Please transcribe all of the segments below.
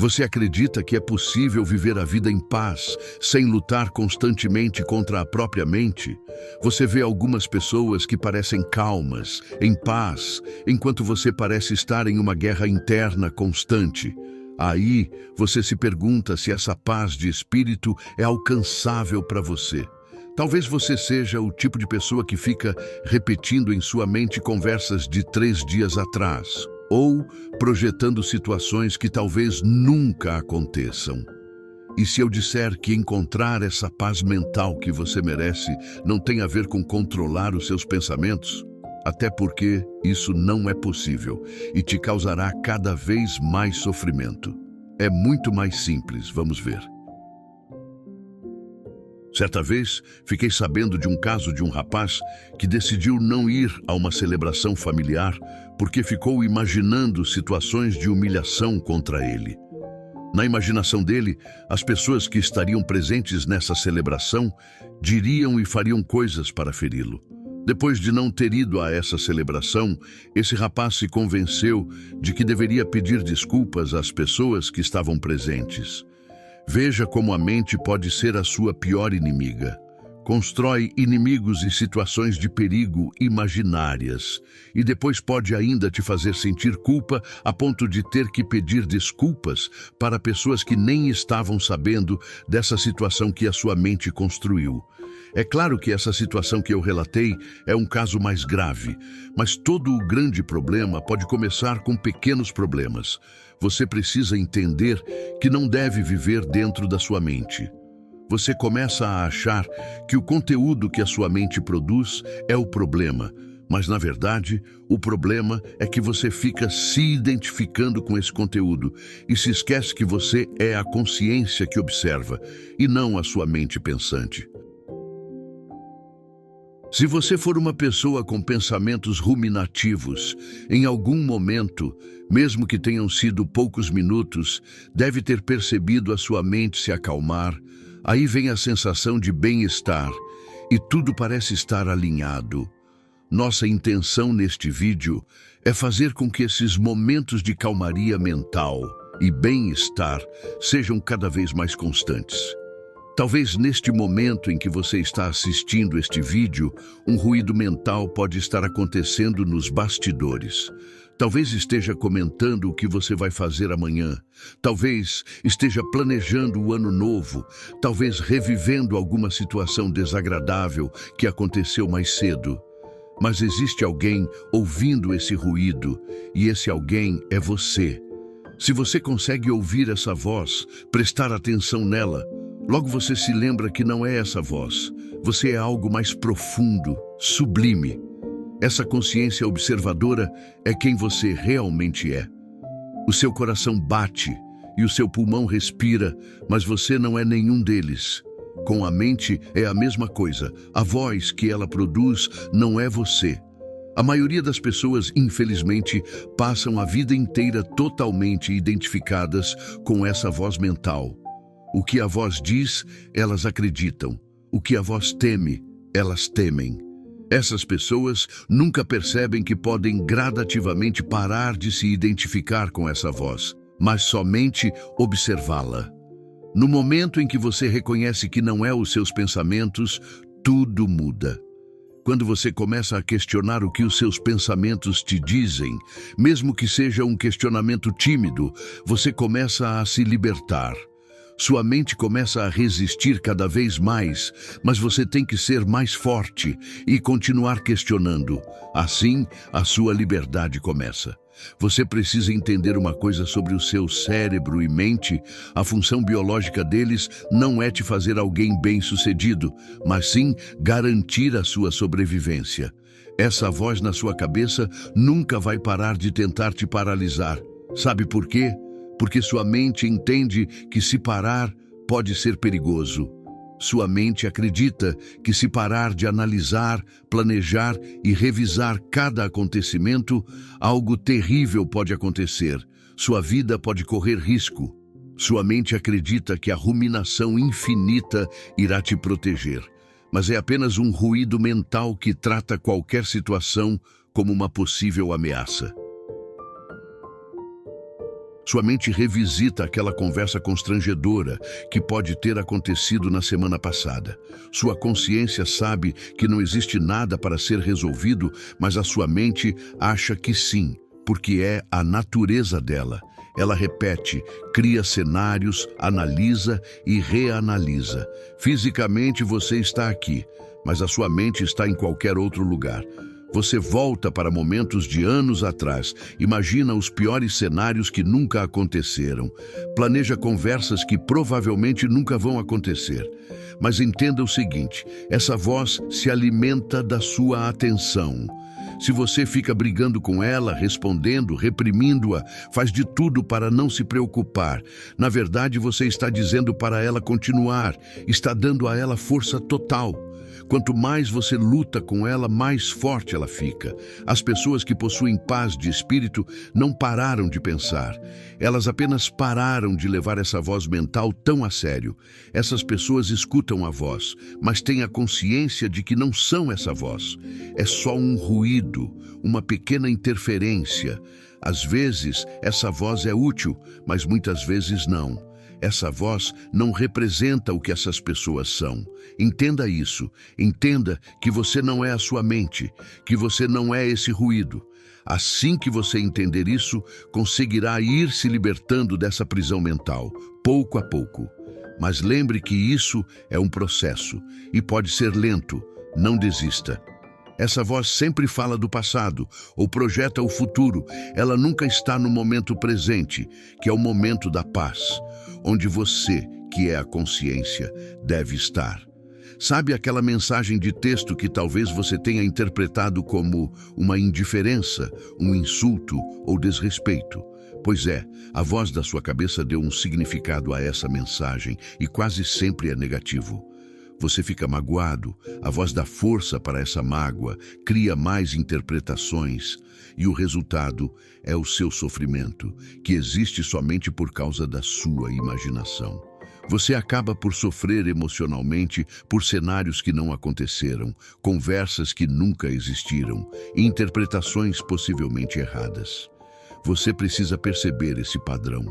Você acredita que é possível viver a vida em paz, sem lutar constantemente contra a própria mente? Você vê algumas pessoas que parecem calmas, em paz, enquanto você parece estar em uma guerra interna constante. Aí, você se pergunta se essa paz de espírito é alcançável para você. Talvez você seja o tipo de pessoa que fica repetindo em sua mente conversas de 3 dias atrás, ou projetando situações que talvez nunca aconteçam. E se eu disser que encontrar essa paz mental que você merece não tem a ver com controlar os seus pensamentos? Até porque isso não é possível e te causará cada vez mais sofrimento. É muito mais simples, vamos ver. Certa vez, fiquei sabendo de um caso de um rapaz que decidiu não ir a uma celebração familiar porque ficou imaginando situações de humilhação contra ele. Na imaginação dele, as pessoas que estariam presentes nessa celebração diriam e fariam coisas para feri-lo. Depois de não ter ido a essa celebração, esse rapaz se convenceu de que deveria pedir desculpas às pessoas que estavam presentes. Veja como a mente pode ser a sua pior inimiga. Constrói inimigos e situações de perigo imaginárias, e depois pode ainda te fazer sentir culpa a ponto de ter que pedir desculpas para pessoas que nem estavam sabendo dessa situação que a sua mente construiu. É claro que essa situação que eu relatei é um caso mais grave, mas todo o grande problema pode começar com pequenos problemas. Você precisa entender que não deve viver dentro da sua mente. Você começa a achar que o conteúdo que a sua mente produz é o problema, mas na verdade, o problema é que você fica se identificando com esse conteúdo e se esquece que você é a consciência que observa e não a sua mente pensante. Se você for uma pessoa com pensamentos ruminativos, em algum momento, mesmo que tenham sido poucos minutos, deve ter percebido a sua mente se acalmar. Aí vem a sensação de bem-estar e tudo parece estar alinhado. Nossa intenção neste vídeo é fazer com que esses momentos de calmaria mental e bem-estar sejam cada vez mais constantes. Talvez neste momento em que você está assistindo este vídeo, um ruído mental pode estar acontecendo nos bastidores. Talvez esteja comentando o que você vai fazer amanhã. Talvez esteja planejando o ano novo. Talvez revivendo alguma situação desagradável que aconteceu mais cedo. Mas existe alguém ouvindo esse ruído, e esse alguém é você. Se você consegue ouvir essa voz, prestar atenção nela, logo você se lembra que não é essa voz. Você é algo mais profundo, sublime. Essa consciência observadora é quem você realmente é. O seu coração bate e o seu pulmão respira, mas você não é nenhum deles. Com a mente é a mesma coisa. A voz que ela produz não é você. A maioria das pessoas, infelizmente, passam a vida inteira totalmente identificadas com essa voz mental. O que a voz diz, elas acreditam. O que a voz teme, elas temem. Essas pessoas nunca percebem que podem gradativamente parar de se identificar com essa voz, mas somente observá-la. No momento em que você reconhece que não é os seus pensamentos, tudo muda. Quando você começa a questionar o que os seus pensamentos te dizem, mesmo que seja um questionamento tímido, você começa a se libertar. Sua mente começa a resistir cada vez mais, mas você tem que ser mais forte e continuar questionando. Assim, a sua liberdade começa. Você precisa entender uma coisa sobre o seu cérebro e mente. A função biológica deles não é te fazer alguém bem-sucedido, mas sim garantir a sua sobrevivência. Essa voz na sua cabeça nunca vai parar de tentar te paralisar. Sabe por quê? Porque sua mente entende que se parar pode ser perigoso. Sua mente acredita que se parar de analisar, planejar e revisar cada acontecimento, algo terrível pode acontecer. Sua vida pode correr risco. Sua mente acredita que a ruminação infinita irá te proteger. Mas é apenas um ruído mental que trata qualquer situação como uma possível ameaça. Sua mente revisita aquela conversa constrangedora que pode ter acontecido na semana passada. Sua consciência sabe que não existe nada para ser resolvido, mas a sua mente acha que sim, porque é a natureza dela. Ela repete, cria cenários, analisa e reanalisa. Fisicamente você está aqui, mas a sua mente está em qualquer outro lugar. Você volta para momentos de anos atrás, imagina os piores cenários que nunca aconteceram, planeja conversas que provavelmente nunca vão acontecer. Mas entenda o seguinte, essa voz se alimenta da sua atenção. Se você fica brigando com ela, respondendo, reprimindo-a, faz de tudo para não se preocupar. Na verdade, você está dizendo para ela continuar, está dando a ela força total. Quanto mais você luta com ela, mais forte ela fica. As pessoas que possuem paz de espírito não pararam de pensar. Elas apenas pararam de levar essa voz mental tão a sério. Essas pessoas escutam a voz, mas têm a consciência de que não são essa voz. É só um ruído, uma pequena interferência. Às vezes, essa voz é útil, mas muitas vezes não. Essa voz não representa o que essas pessoas são. Entenda isso. Entenda que você não é a sua mente, que você não é esse ruído. Assim que você entender isso, conseguirá ir se libertando dessa prisão mental, pouco a pouco. Mas lembre que isso é um processo e pode ser lento. Não desista. Essa voz sempre fala do passado ou projeta o futuro. Ela nunca está no momento presente, que é o momento da paz, onde você, que é a consciência, deve estar. Sabe aquela mensagem de texto que talvez você tenha interpretado como uma indiferença, um insulto ou desrespeito? Pois é, a voz da sua cabeça deu um significado a essa mensagem e quase sempre é negativo. Você fica magoado, a voz dá força para essa mágoa, cria mais interpretações e o resultado é o seu sofrimento, que existe somente por causa da sua imaginação. Você acaba por sofrer emocionalmente por cenários que não aconteceram, conversas que nunca existiram, e interpretações possivelmente erradas. Você precisa perceber esse padrão.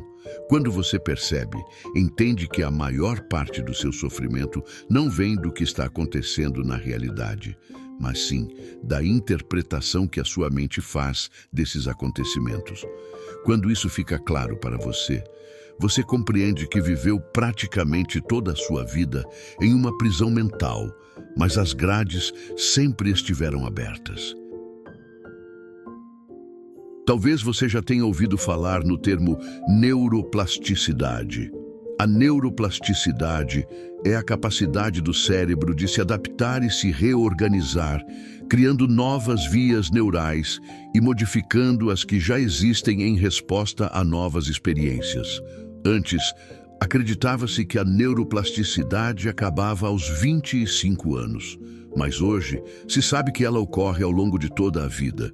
Quando você percebe, entende que a maior parte do seu sofrimento não vem do que está acontecendo na realidade, mas sim da interpretação que a sua mente faz desses acontecimentos. Quando isso fica claro para você, você compreende que viveu praticamente toda a sua vida em uma prisão mental, mas as grades sempre estiveram abertas. Talvez você já tenha ouvido falar no termo neuroplasticidade. A neuroplasticidade é a capacidade do cérebro de se adaptar e se reorganizar, criando novas vias neurais e modificando as que já existem em resposta a novas experiências. Antes, acreditava-se que a neuroplasticidade acabava aos 25 anos, mas hoje se sabe que ela ocorre ao longo de toda a vida.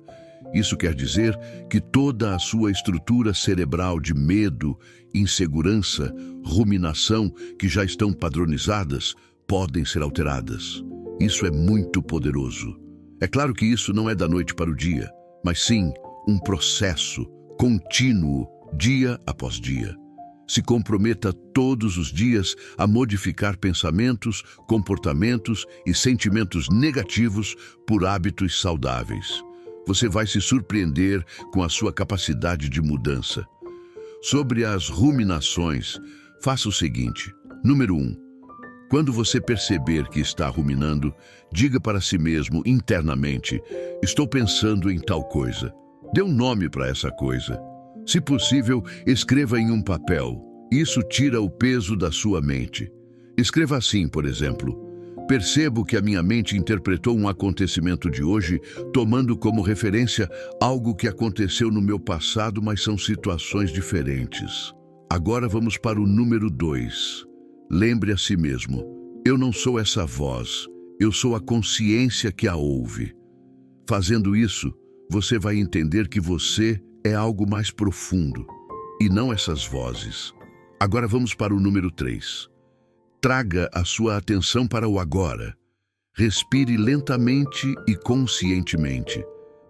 Isso quer dizer que toda a sua estrutura cerebral de medo, insegurança, ruminação, que já estão padronizadas, podem ser alteradas. Isso é muito poderoso. É claro que isso não é da noite para o dia, mas sim um processo contínuo, dia após dia. Se comprometa todos os dias a modificar pensamentos, comportamentos e sentimentos negativos por hábitos saudáveis. Você vai se surpreender com a sua capacidade de mudança. Sobre as ruminações, faça o seguinte. Número 1. Quando você perceber que está ruminando, diga para si mesmo internamente, estou pensando em tal coisa. Dê um nome para essa coisa. Se possível, escreva em um papel. Isso tira o peso da sua mente. Escreva assim, por exemplo: percebo que a minha mente interpretou um acontecimento de hoje, tomando como referência algo que aconteceu no meu passado, mas são situações diferentes. Agora vamos para o número 2. Lembre a si mesmo, eu não sou essa voz, eu sou a consciência que a ouve. Fazendo isso, você vai entender que você é algo mais profundo, e não essas vozes. Agora vamos para o número 3. Traga a sua atenção para o agora. Respire lentamente e conscientemente.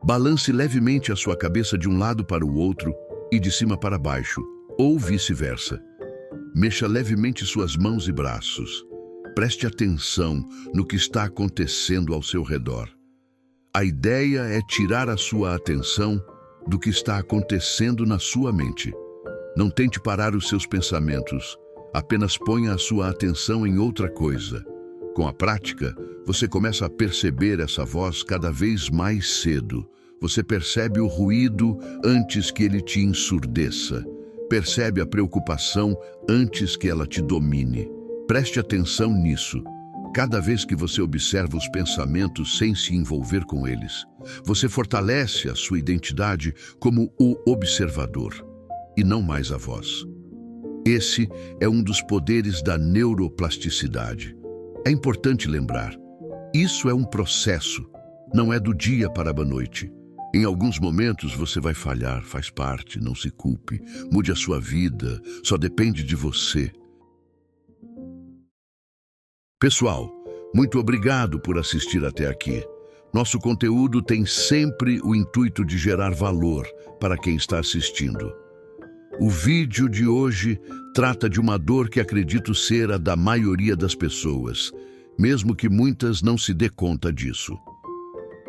Balance levemente a sua cabeça de um lado para o outro e de cima para baixo. ou vice-versa. Mexa levemente suas mãos e braços. Preste atenção no que está acontecendo ao seu redor. A ideia é tirar a sua atenção do que está acontecendo na sua mente. Não tente parar os seus pensamentos, apenas ponha a sua atenção em outra coisa. Com a prática, você começa a perceber essa voz cada vez mais cedo. Você percebe o ruído antes que ele te ensurdeça. Percebe a preocupação antes que ela te domine. Preste atenção nisso. Cada vez que você observa os pensamentos sem se envolver com eles, você fortalece a sua identidade como o observador, e não mais a voz. Esse é um dos poderes da neuroplasticidade. É importante lembrar, isso é um processo, não é do dia para a noite. Em alguns momentos você vai falhar, faz parte, não se culpe. Mude a sua vida, só depende de você. Pessoal, muito obrigado por assistir até aqui. Nosso conteúdo tem sempre o intuito de gerar valor para quem está assistindo. O vídeo de hoje trata de uma dor que acredito ser a da maioria das pessoas, mesmo que muitas não se dê conta disso.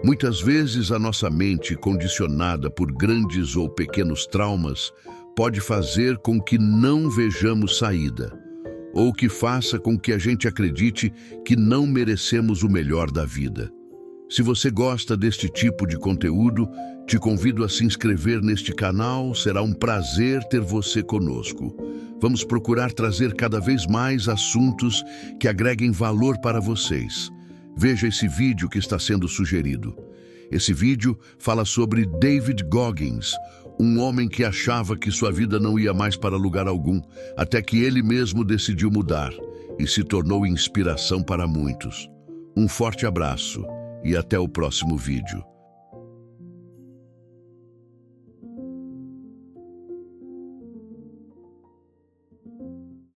Muitas vezes a nossa mente, condicionada por grandes ou pequenos traumas, pode fazer com que não vejamos saída, ou que faça com que a gente acredite que não merecemos o melhor da vida. Se você gosta deste tipo de conteúdo, te convido a se inscrever neste canal, será um prazer ter você conosco. Vamos procurar trazer cada vez mais assuntos que agreguem valor para vocês. Veja esse vídeo que está sendo sugerido. Esse vídeo fala sobre David Goggins, um homem que achava que sua vida não ia mais para lugar algum, até que ele mesmo decidiu mudar e se tornou inspiração para muitos. Um forte abraço e até o próximo vídeo.